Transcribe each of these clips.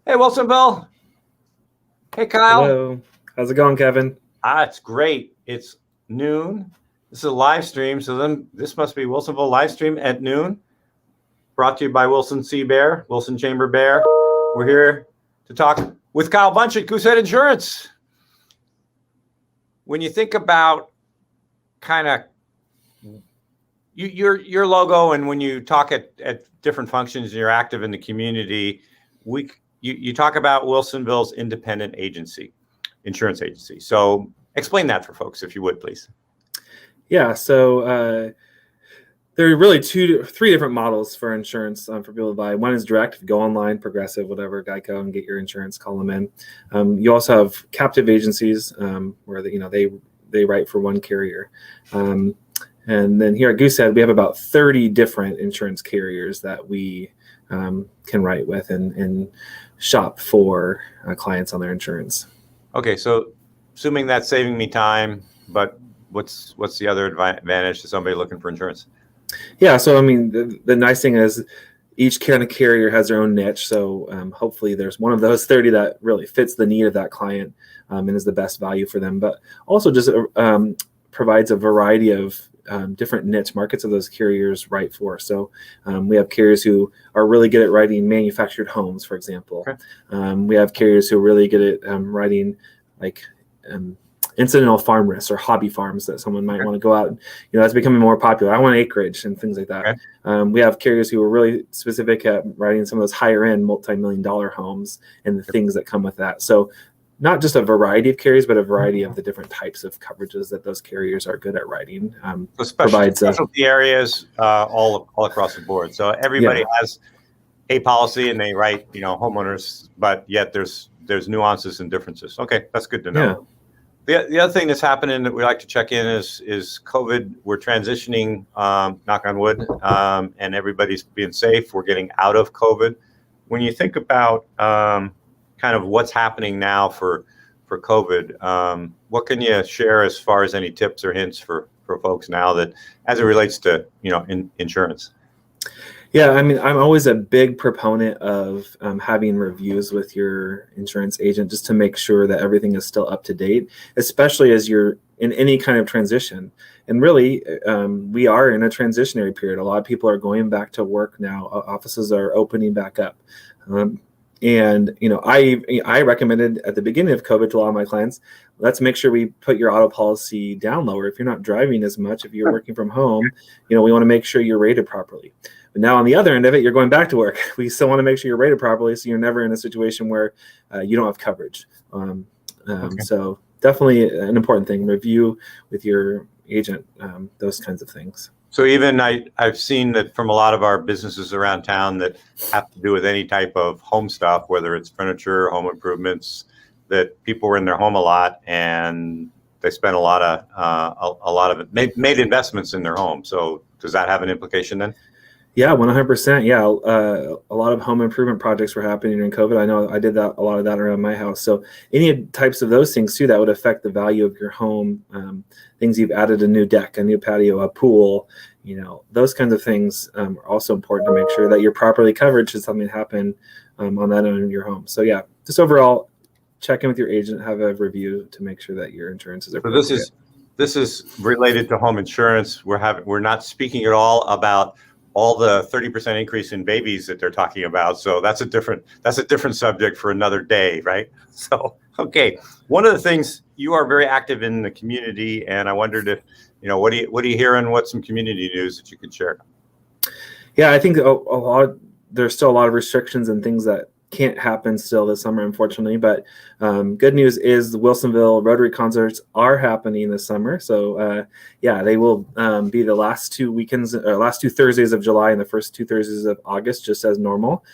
Hey, Wilsonville. Hey, Kyle. Hello. How's it going, Kevin? It's great. It's noon. This is a live stream, so then this must be Wilsonville live stream at noon. Brought to you by Wilson C. Bear, Wilson Chamber Bear. We're here to talk with Kyle Bunch at Goosehead Insurance. When you think about kind of your logo, and when you talk at different functions, you're active in the community. You talk about Wilsonville's independent agency, insurance agency. So explain that for folks, if you would, please. Yeah, so there are really three different models for insurance for people to buy. One is direct, go online, Progressive, whatever, Geico, and get your insurance, call them in. You also have captive agencies where they write for one carrier. And then here at Goosehead, we have about 30 different insurance carriers that we can write with and shop for clients on their insurance. Okay, so assuming that's saving me time, but what's the other advantage to somebody looking for insurance? Yeah, so I mean, the nice thing is each kind of carrier has their own niche. So hopefully there's one of those 30 that really fits the need of that client and is the best value for them, but also just provides a variety of different niche markets of those carriers write for. So we have carriers who are really good at writing manufactured homes, for example. Okay. We have carriers who are really good at writing like incidental farm risks or hobby farms that someone might want to go out and, that's becoming more popular. I want acreage and things like that. Okay. We have carriers who are really specific at writing some of those higher end multi-million-dollar homes and the things that come with that. So not just a variety of carriers, but a variety of the different types of coverages that those carriers are good at writing. So specialty areas all across the board. So everybody has a policy and they write, homeowners, but yet there's nuances and differences. Okay, that's good to know. Yeah. The other thing that's happening that we like to check in is COVID. We're transitioning, knock on wood, and everybody's being safe. We're getting out of COVID. When you think about kind of what's happening now for COVID, what can you share as far as any tips or hints for folks now that as it relates to, insurance? Yeah, I mean, I'm always a big proponent of having reviews with your insurance agent just to make sure that everything is still up to date, especially as you're in any kind of transition. And really, we are in a transitionary period. A lot of people are going back to work now. Offices are opening back up. And, I recommended at the beginning of COVID to a lot of my clients, let's make sure we put your auto policy down lower. If you're not driving as much, if you're working from home, we want to make sure you're rated properly. But now on the other end of it, you're going back to work. We still want to make sure you're rated properly so you're never in a situation where you don't have coverage. So definitely an important thing, review with your agent, those kinds of things. So even I've seen that from a lot of our businesses around town that have to do with any type of home stuff, whether it's furniture, home improvements, that people were in their home a lot and they spent a lot of it, made investments in their home. So does that have an implication then? Yeah, 100%. Yeah, a lot of home improvement projects were happening during COVID. I know I did a lot of that around my house. So any types of those things too that would affect the value of your home. Things you've added, a new deck, a new patio, a pool. Those kinds of things are also important to make sure that you're properly covered should something happen on that end of your home. So yeah, just overall, check in with your agent, have a review to make sure that your insurances are. So this is related to home insurance. We're not speaking at all about all the 30% increase in babies that they're talking about. So that's a different subject for another day, right? So, okay. One of the things, you are very active in the community, and I wondered if, what are you hearing? What's some community news that you could share? Yeah, I think there's still a lot of restrictions and things that can't happen still this summer, unfortunately. But good news is the Wilsonville Rotary concerts are happening this summer. So they will be the last two weekends, or last two Thursdays of July and the first two Thursdays of August, just as normal.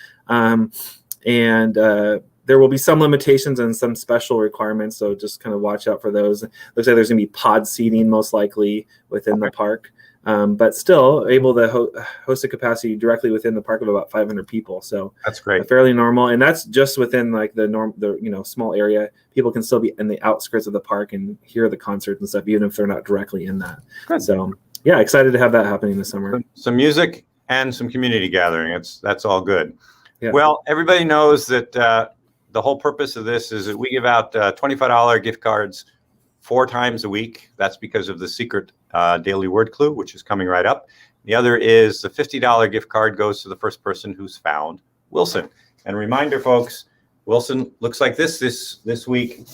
There will be some limitations and some special requirements. So just kind of watch out for those. Looks like there's going to be pod seating most likely within the park. But still able to host a capacity directly within the park of about 500 people. So that's great. Fairly normal. And that's just within like the small area. People can still be in the outskirts of the park and hear the concerts and stuff, even if they're not directly in that. Good. So yeah, excited to have that happening this summer. Some music and some community gathering. That's all good. Yeah. Well, everybody knows that the whole purpose of this is that we give out $25 gift cards 4 times a week. That's because of the secret daily word clue, which is coming right up. The other is the $50 gift card goes to the first person who's found Wilson. And reminder, folks, Wilson looks like this week.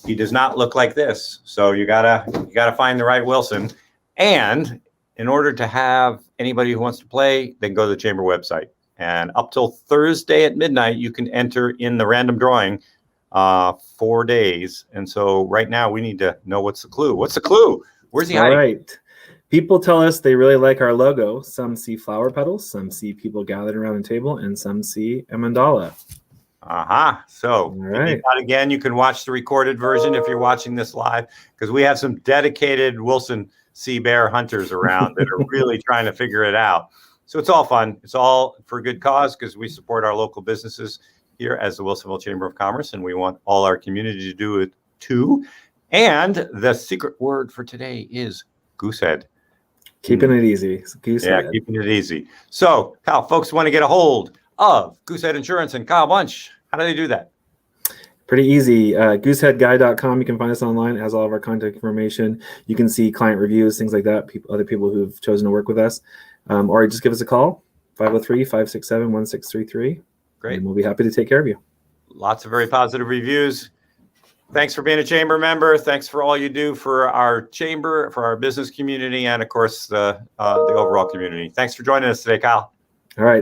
He does not look like this. So you gotta find the right Wilson. And in order to have anybody who wants to play, they can go to the Chamber website. And up till Thursday at midnight, you can enter in the random drawing 4 days. And so right now we need to know what's the clue. What's the clue? Where's he hiding? All right. People tell us they really like our logo. Some see flower petals, some see people gathered around the table, and some see a mandala. So right. Again, you can watch the recorded version if you're watching this live, because we have some dedicated Wilson sea bear hunters around that are really trying to figure it out. So it's all fun. It's all for a good cause, because we support our local businesses here as the Wilsonville Chamber of Commerce, and we want all our community to do it too. And the secret word for today is goosehead. Keeping it easy. Goosehead. Yeah, keeping it easy. So, Kyle, folks want to get a hold of Goosehead Insurance and Kyle Bunch. How do they do that? Pretty easy. Gooseheadguy.com. You can find us online. It has all of our contact information. You can see client reviews, things like that, other people who've chosen to work with us. Or just give us a call, 503-567-1633. Great. And we'll be happy to take care of you. Lots of very positive reviews. Thanks for being a chamber member. Thanks for all you do for our chamber, for our business community, and of course the overall community. Thanks for joining us today, Kyle. All right.